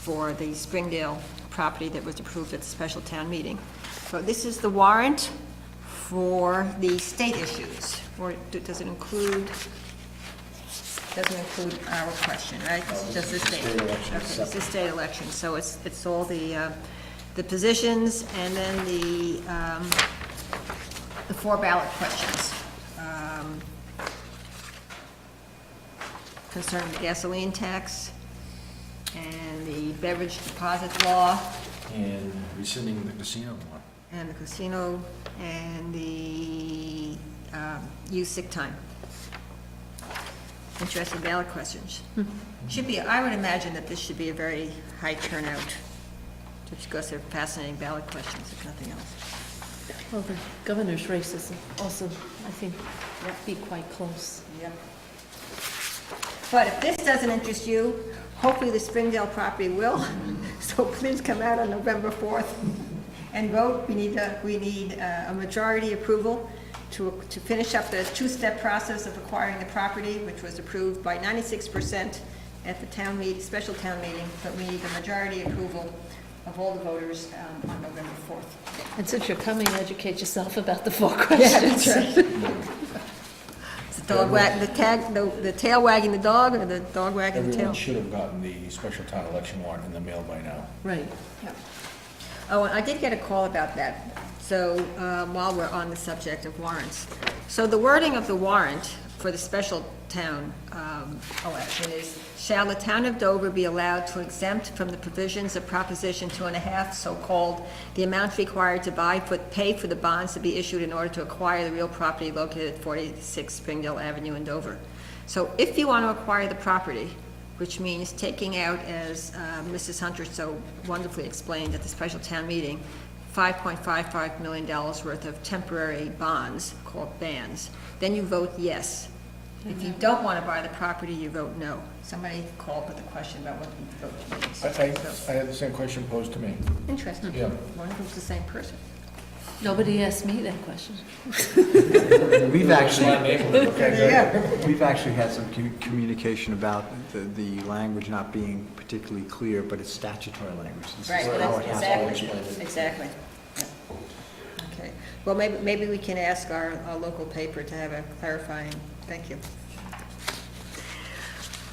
for the Springdale property that was approved at the special town meeting. So this is the warrant for the state issues, or does it include, doesn't include our question, right? This is just the state. State election is Okay, it's the state election, so it's all the the positions, and then the 4 ballot questions. Concerning the gasoline tax, and the beverage deposit law, And rescinding the casino one. and the casino, and the use sick time. Interesting ballot questions. Should be, I would imagine that this should be a very high turnout, just because they're fascinating ballot questions, if nothing else. Well, the governor's races also, I think, be quite close. Yep. But if this doesn't interest you, hopefully the Springdale property will, so please come out on November 4th and vote. We need a majority approval to finish up the 2-step process of acquiring the property, which was approved by 96% at the town meeting, special town meeting, but we need a majority approval of all the voters on November 4th. And since you're coming, educate yourself about the 4 questions. It's the dog wag, the tail wagging the dog, or the dog wagging the tail? Everyone should have gotten the special town election warrant in the mail by now. Right. Oh, and I did get a call about that, so, while we're on the subject of warrants. So the wording of the warrant for the special town election is, shall the town of Dover be allowed to exempt from the provisions of Proposition 2.5, so-called, the amount required to pay for the bonds to be issued in order to acquire the real property located at 46 Springdale Avenue in Dover. So if you want to acquire the property, which means taking out, as Mrs. Hunter so wonderfully explained at the special town meeting, $5.55 million worth of temporary bonds called bands, then you vote yes. If you don't want to buy the property, you vote no. Somebody called with a question about what the vote means. I had the same question posed to me. Interesting. Yeah. Wonder if it's the same person. Nobody asked me that question. We've actually, There you we've actually had some communication about the language not being particularly clear, but it's statutory language. This is Right, how well, it has that's to be. exactly. Yeah. Okay. Well, maybe we can ask our local paper to have a clarifying, thank you.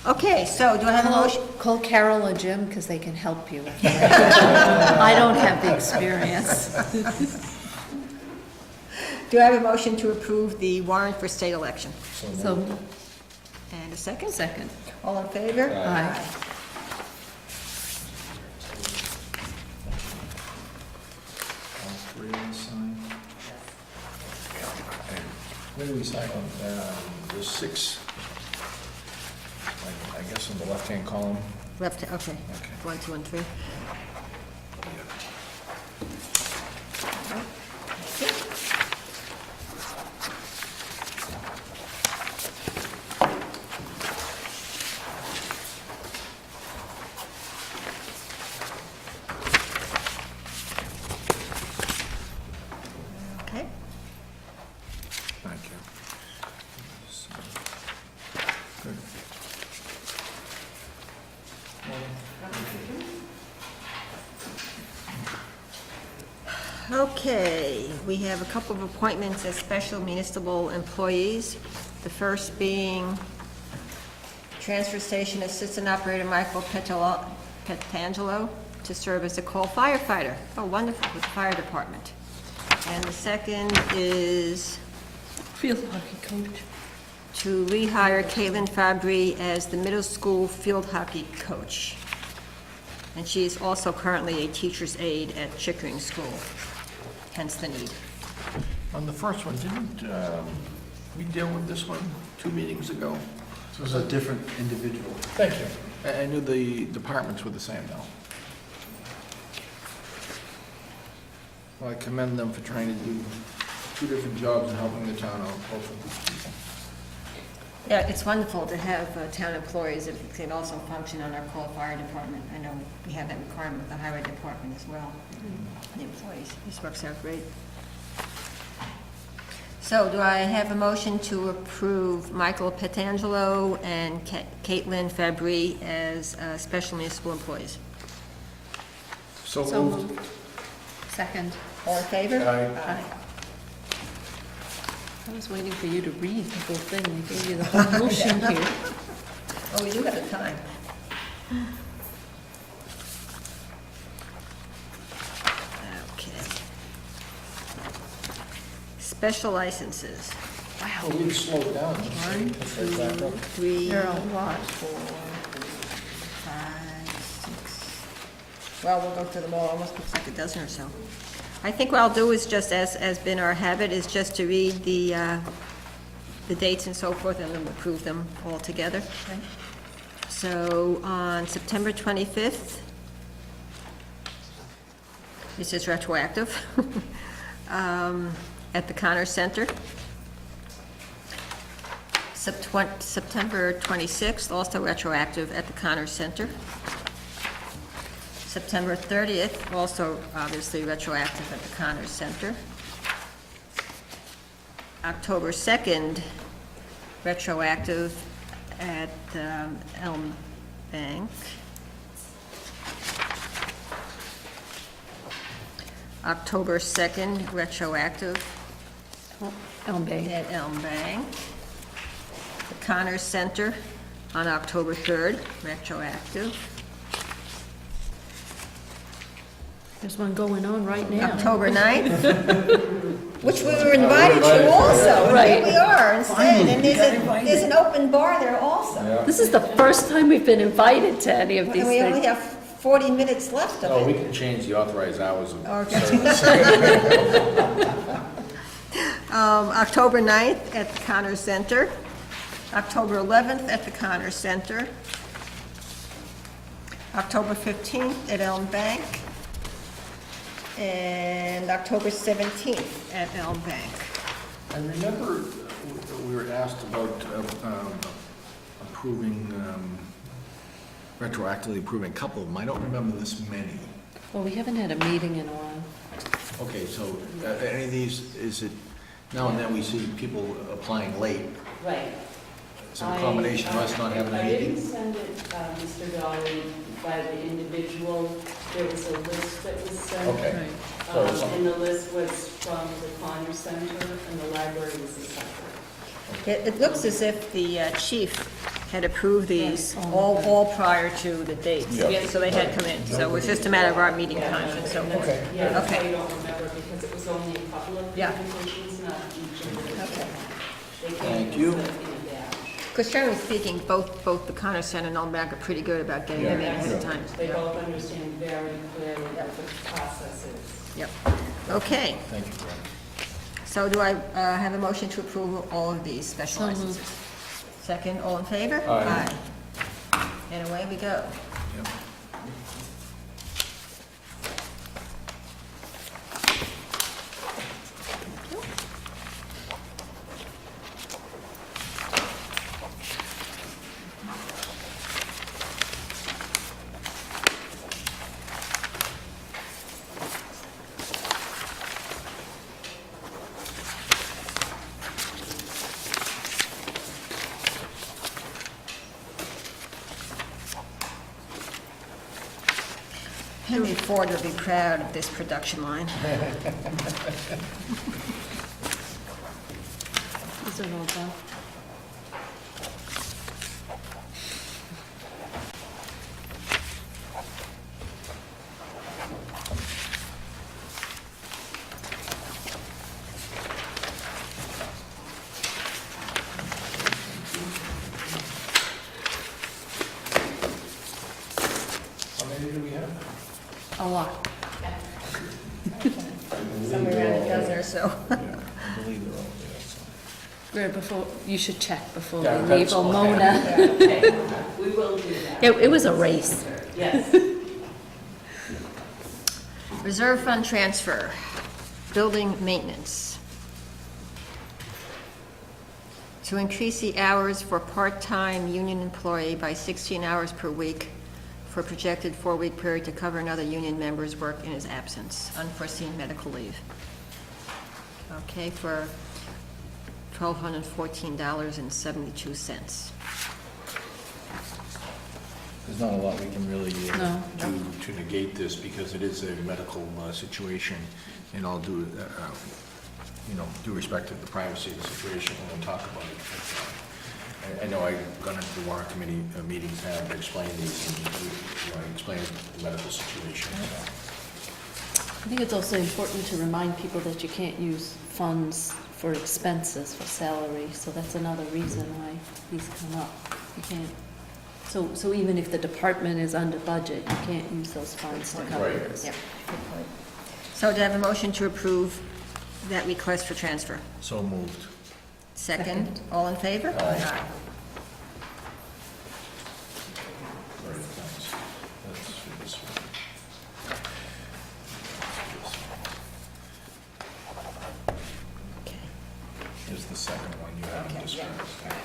Okay, so do I have a motion? Call Carol or Jim, because they can help you. I don't have the experience. Do I have a motion to approve the warrant for state election? So, And a second? second. All in favor? Aye. All 3 of them signed. Where do we sign on, the 6, I guess in the left-hand column? Left, okay. Okay. 1, 2, and 3. Okay. Thank you. Good. Okay, we have a couple of appointments as special municipal employees. The first being Transfer Station Assistant Operator Michael Petangelo to serve as a call firefighter. Oh, wonderful, with the fire department. And the second is Field hockey coach. to rehire Caitlin Fabry as the middle school field hockey coach. And she is also currently a teacher's aide at Chickering School, hence the need. On the first one, didn't we deal with this one 2 meetings ago? This was a different individual. Thank you. I knew the departments were the same, though. Well, I commend them for trying to do 2 different jobs and helping the town out, both of these people. Yeah, it's wonderful to have town employees that can also function on our call fire department. I know we have that requirement with the highway department as well, the employees. This works out great. So do I have a motion to approve Michael Petangelo and Caitlin Fabry as special municipal employees? So So moved. moved. Second. All in favor? Aye. Aye. I was waiting for you to read the whole thing. I gave you the whole motion here. Oh, we do have the time. Special licenses. Oh, we slowed down. One, Let's start back two, up. three, There are a lot. 4, 5, 6. Well, we'll go through them all, almost looks like a dozen or so. I think what I'll do is just, as been our habit, is just to read the dates and so forth, and then approve them all together. So, on September 25th, this is retroactive, at the Connor Center. September 26th, also retroactive at the Connor Center. September 30th, also obviously retroactive at the Connor Center. October 2nd, retroactive at Elm Bank. October 2nd, retroactive Elm Bay. at Elm Bank. The Connor Center on October 3rd, retroactive. There's one going on right now. October 9th, which we were invited to also, and here we are instead, and there's an open bar there also. This is the first time we've been invited to any of these And we only things. have 40 minutes left Oh, of we it. can change the authorized hours of Okay. service. October 9th at the Connor Center, October 11th at the Connor Center, October 15th at Elm Bank, and October 17th at Elm Bank. I remember we were asked about approving, retroactively approving a couple of them. I don't remember this many. Well, we haven't had a meeting in a while. Okay, so any of these, is it, now and then we see people applying late? Right. It's a combination of us not having a I meeting? didn't send it, Mr. Dolly, by the individual. There was a list that was sent. Okay. Right. So it's- And the list was from the Connor Center, and the library was a separate. It looks as if the chief had approved these all prior to the dates, Yeah. so they had come in. So it was just a matter of our meeting times and so forth. Yeah, that's why Okay. you don't remember, because it was only a couple of Yeah. presentations, not each individual. Okay. They came Thank in you. in a batch. Because generally speaking, both the Connor Center and Elm Bank are pretty good about getting them in ahead of time. They both understand very clearly what the process is. Yep. Okay, Thank you, Brenda. so do I have a motion to approve all of these special So licenses? moved. Second, all in favor? Aye. And away we go. Yep. Henry Ford would be proud of this production line. These are all done. How many do we have? A lot. Somewhere around a dozen or so. Yeah, I believe they're all there, so. Right before, you should check before Yeah, we that's leave all. Omona. Okay, we will do that. It was a race. Yes. Reserve fund transfer, building maintenance. To increase the hours for part-time union employee by 16 hours per week for a projected 4-week period to cover another union member's work in his absence, unforeseen medical leave. Okay, for $1,214.72. There's not a lot we can really No. do to negate this, because it is a medical situation, and I'll do, due respect to the privacy of the situation when we talk about it. But, I know I've gone into the warrant committee meetings, have explained these, and I explained the medical situation. I think it's also important to remind people that you can't use funds for expenses, for salary, so that's another reason why these come up. You can't, so even if the department is under budget, you can't use those funds to cover Right. this. Yep, good point. So do I have a motion to approve that request for transfer? So moved. Second, Second. all in favor? Aye. Right, thanks. That's for this one. Okay. Here's the second one you haven't Okay, yeah. discussed.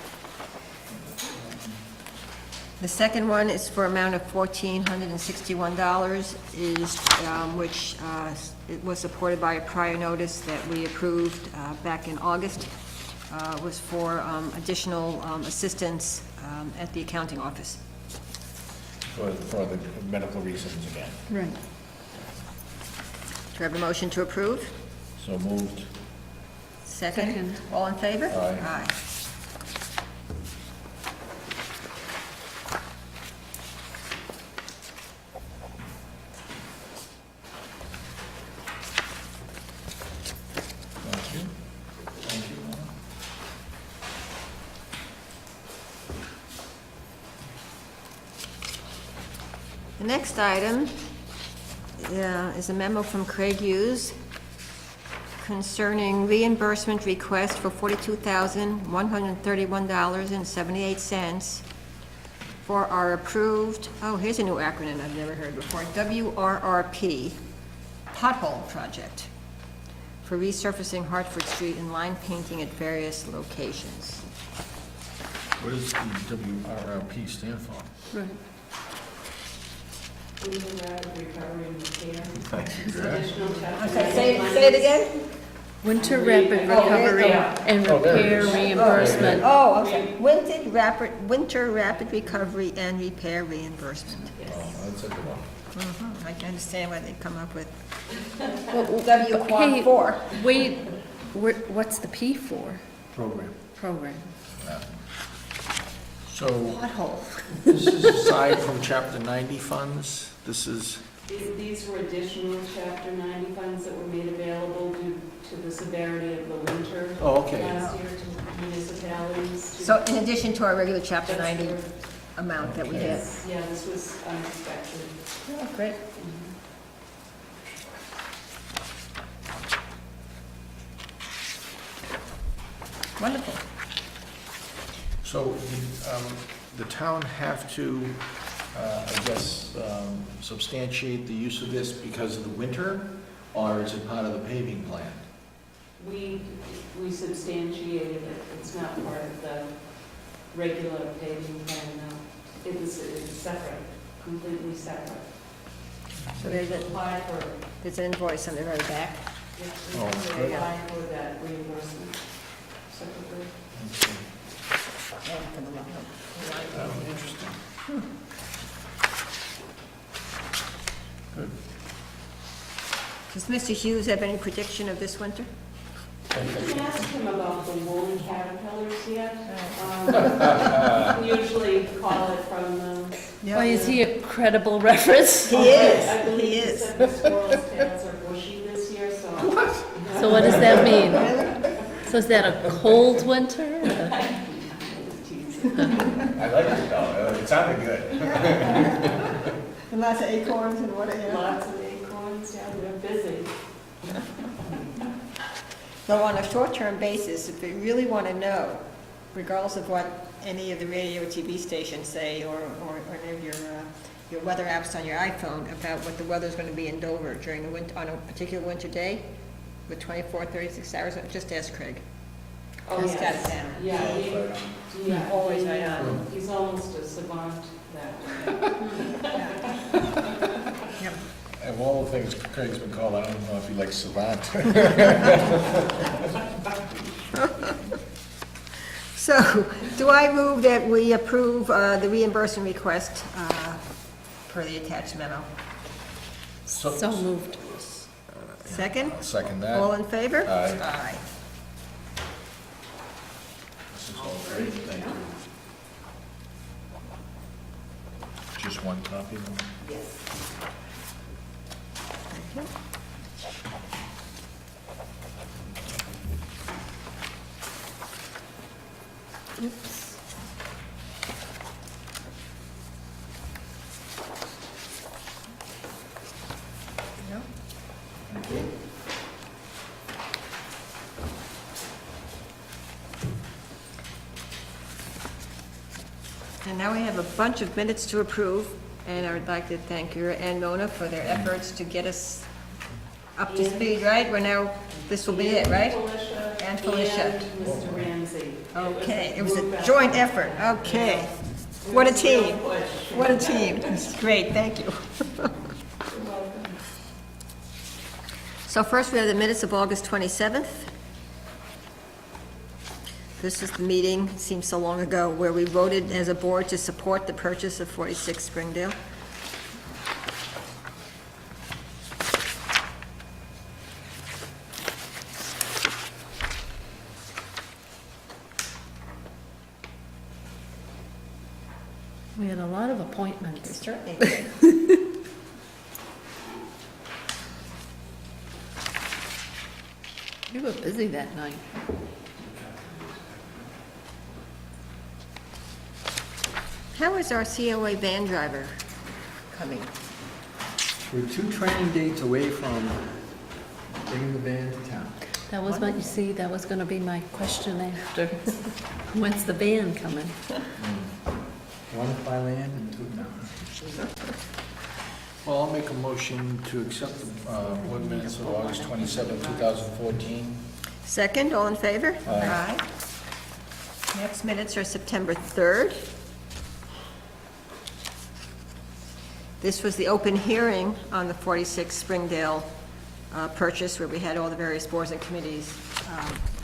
The second one is for amount of $1,461, which it was supported by a prior notice that we approved back in August, was for additional assistance at the accounting office. For the medical reasons again. Right. Do I have a motion to approve? So moved. Second? Second. All in favor? Aye. Aye. Thank you. Thank you. The next item is a memo from Craig Hughes concerning reimbursement request for $42,131.78 for our approved, oh, here's a new acronym I've never heard before, WRRP, pothole project for resurfacing Hartford Street and line painting at various locations. What does the WRRP stand for? Right. Winter rapid recovery and repair. Thank you, It's Greg. additional chapter Say 90 it again? Winter rapid Oh, recovery and Oh, there it repair is. reimbursement. Oh, okay. Winter rapid recovery and repair reimbursement. Yes. Oh, that's a good one. I can understand why they come up with Well, W quad hey, 4. Wait, what's the P for? Program. Program. Yeah. So, Pothole. this is aside from Chapter 90 funds? This is, These were additional Chapter 90 funds that were made available due to the severity of the winter oh, okay. last year to municipalities. So in addition to our regular Chapter That's 90 where- amount that we get. Yes, yeah, this was unexpected. Oh, great. Wonderful. So, the town have to, I guess, substantiate the use of this because of the winter, or is it part of the paving plan? We substantiated it, it's not part of the regular paving plan, no. It's separate, completely separate. So there's a- Apply for, There's an invoice on the very back. we Oh, good. apply for that reimbursement separately. Oh, interesting. Good. Does Mr. Hughes have any prediction of this winter? I didn't ask him about the woolly caterpillars yet. We usually call it from the. Why, is he a credible reference? He is, I believe he he is. said the squirrel's tails are bushy this year, so. So what does that mean? So is that a cold winter? I like it though, it sounded good. And lots of acorns and what, Lots of acorns, yeah, they're busy. So on a short-term basis, if you really want to know, regardless of what any of the radio or TV stations say, or any of your weather apps on your iPhone about what the weather's going to be in Dover during the winter, on a particular winter day, with 24, 36 hours, just ask Craig. Oh, He's got it yes. down. Yeah, yeah. Always he, right on. He's almost a savant that way. Yep. Of all the things Craig's been called, I don't know if he likes savant. So, do I move that we approve the reimbursement request per the attached memo? So moved. Second? I'll second that. All in favor? Aye. Aye. This is all great, thank you. Just one copy? Yes. Thank you. Oops. No? And now we have a bunch of minutes to approve, and I would like to thank Ira and Nona for their efforts to get us up to speed, right? We're now, this will be it, right? And Felicia. And Mr. Ramsey. Okay, it was a joint effort, okay. What a team, what a team, it's great, thank you. So first, we have the minutes of August 27th. This is the meeting, seems so long ago, where we voted as a board to support the purchase of 46 Springdale. We had a lot of appointments. Certainly. You were busy that night. How is our COA van driver coming? We're 2 training dates away from bringing the van to town. That was what, you see, that was gonna be my question after. When's the van coming? 1 if by land and 2 town. Well, I'll make a motion to accept the board minutes of August 27, 2014. Second, all in favor? Aye. Next minutes are September 3rd. This was the open hearing on the 46 Springdale purchase, where we had all the various boards and committees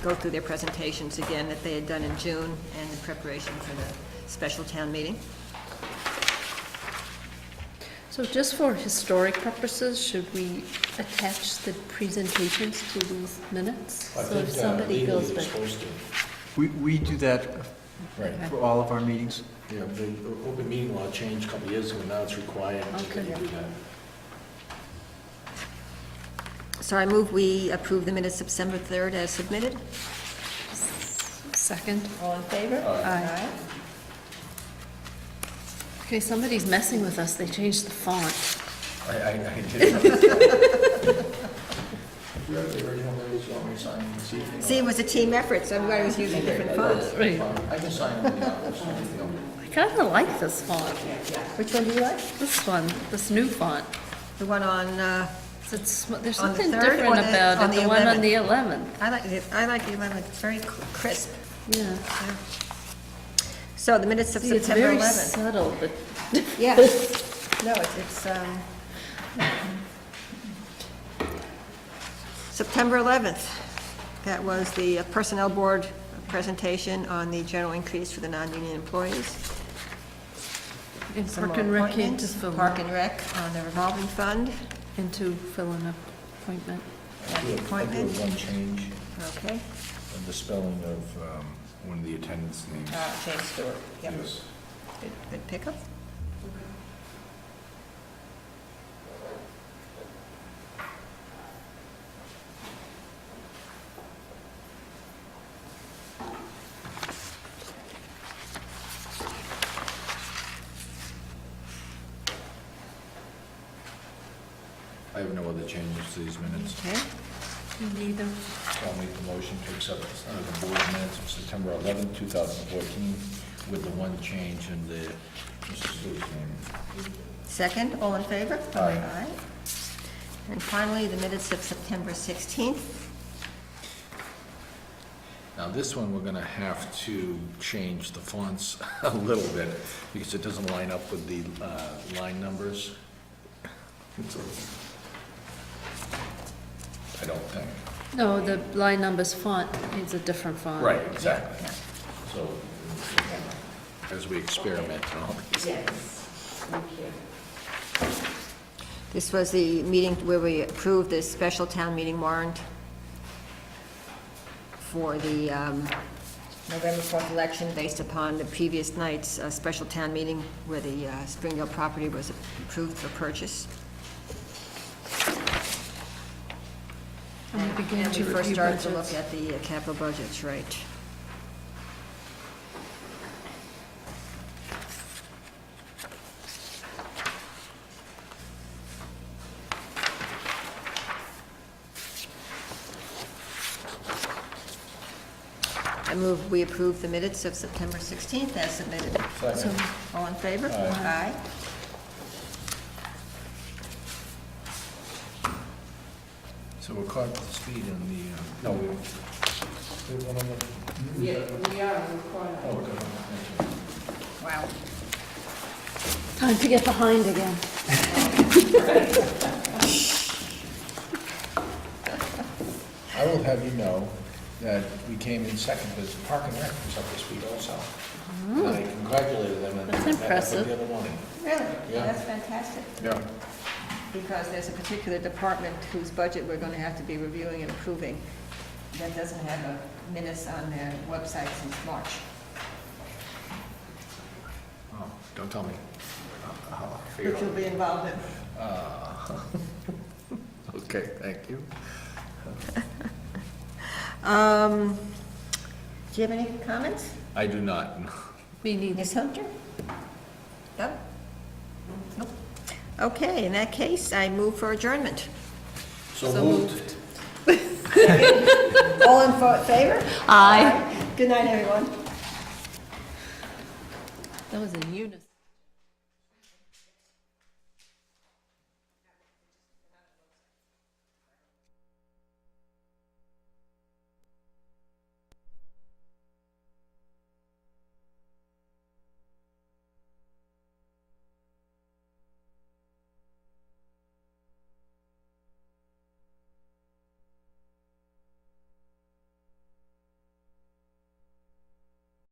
go through their presentations again that they had done in June and in preparation for the special town meeting. So just for historic purposes, should we attach the presentations to these minutes? I So if think somebody legally goes you're back. supposed to. We do that Right. for all of our meetings. Yeah, the open meeting law changed a couple of years ago, now it's required that you Okay. do that. So I move we approve the minutes of September 3rd as submitted. Second. All in favor? Aye. Okay, somebody's messing with us. They changed the font. I did. You have the original minutes, you want me to sign this evening? See, it was a team effort, so everybody was using different fonts. Right. I can sign them in the office. I kinda like this font. Which one do you like? This one, this new font. The one on, There's On the something 3rd or different the- about on it, the the one on 11th? the 11th. I like the 11th, it's very crisp. Yeah. So the minutes of See, it's September very 11th. subtle, but Yeah, no, it's September 11th. That was the Personnel Board presentation on the general increase for the non-union employees. in Some Park more and Rec, appointments. into fill Park and Rec on the revolving fund. into fill an appointment. And the appointment. I do have one change, Okay, the spelling of one of the attendants' names. James Stewart, yep, Yes. good pickup. I have no other changes to these minutes. Okay, Neither. So I'll make the motion to accept the board minutes of September 11, 2014, with the one change in the Mr. Stewart's name. second, all in favor? Aye. And finally, the minutes of September 16th. Now, this one, we're gonna have to change the fonts a little bit, because it doesn't line up with the line numbers. I don't think. No, the line numbers font is a different font. Right, exactly. Yeah. So, as we experiment and all these. Yes, thank you. This was the meeting where we approved the special town meeting warrant for the November 4th election based upon the previous night's special town meeting where the Springdale property was approved for purchase. And we began And to we first review started to budgets. look at the capital budgets, right? I move we approve the minutes of September 16th as submitted. Second. All in favor? Aye. So we're caught up to speed on the, no, we have one on the. Yeah, we are recording. Oh, we're good. Wow. Time to get behind again. I will have you know that we came in second because Park and Rec was up to speed also. And I congratulated them and. That's met up impressive. The other morning. Really? Yeah. That's fantastic. Yeah. Because there's a particular department whose budget we're going to have to be reviewing and approving that doesn't have a minutes on their website since March. Oh, don't tell me. I'll figure it Which you'll out. be involved in. Okay, thank you. Do you have any comments? I do not. We need Ms. Hunter? No? Nope. Okay, in that case, I move for adjournment. So So moved. All in favor? Aye. Good night, everyone. That was in unison.